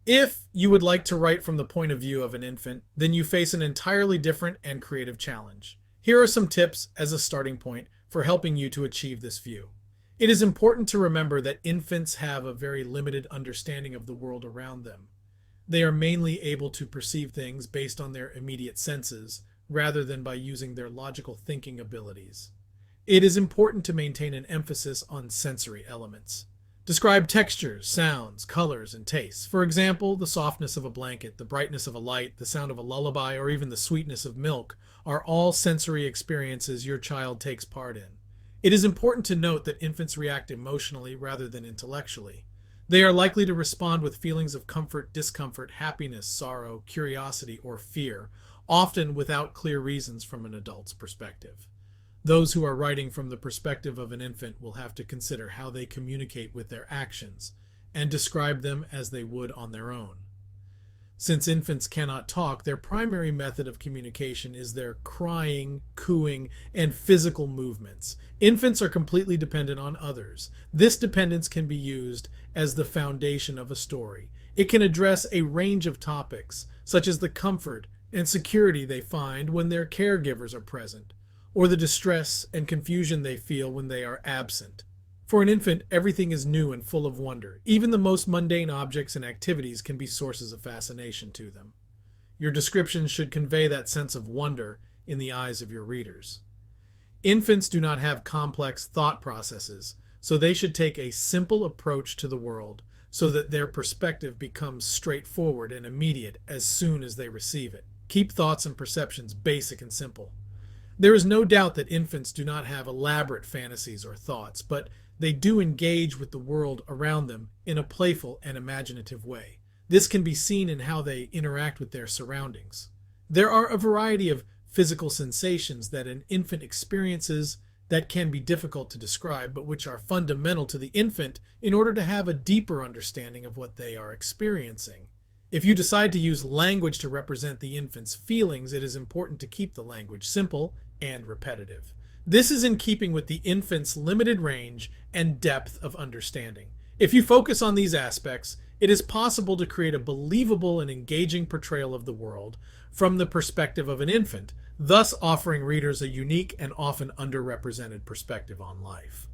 If you would like to write from the point of view of an infant, then you face an entirely different and creative challenge. Here are some tips as a starting point for helping you to achieve this view. It is important to remember that infants have a very limited understanding of the world around them. They are mainly able to perceive things based on their immediate senses, rather than by using their logical thinking abilities. It is important to maintain an emphasis on sensory elements. Describe textures, sounds, colors, and tastes. For example, the softness of a blanket, the brightness of a light, the sound of a lullaby, or even the sweetness of milk are all sensory experiences your child takes part in. It is important to note that infants react emotionally rather than intellectually. They are likely to respond with feelings of comfort, discomfort, happiness, sorrow, curiosity, or fear, often without clear reasons from an adult's perspective. Those who are writing from the perspective of an infant will have to consider how they communicate with their actions and describe them as they would on their own. Since infants cannot talk, their primary method of communication is their crying, cooing, and physical movements. Infants are completely dependent on others. This dependence can be used as the foundation of a story. It can address a range of topics, such as the comfort and security they find when their caregivers are present, or the distress and confusion they feel when they are absent. For an infant, everything is new and full of wonder. Even the most mundane objects and activities can be sources of fascination to them. Your descriptions should convey that sense of wonder in the eyes of your readers. Infants do not have complex thought processes, so they should take a simple approach to the world so that their perspective becomes straightforward and immediate as soon as they receive it. Keep thoughts and perceptions basic and simple. There is no doubt that infants do not have elaborate fantasies or thoughts, but they do engage with the world around them in a playful and imaginative way. This can be seen in how they interact with their surroundings. There are a variety of physical sensations that an infant experiences that can be difficult to describe, but which are fundamental to the infant in order to have a deeper understanding of what they are experiencing. If you decide to use language to represent the infant's feelings, it is important to keep the language simple and repetitive. This is in keeping with the infant's limited range and depth of understanding. If you focus on these aspects, it is possible to create a believable and engaging portrayal of the world from the perspective of an infant, thus offering readers a unique and often underrepresented perspective on life.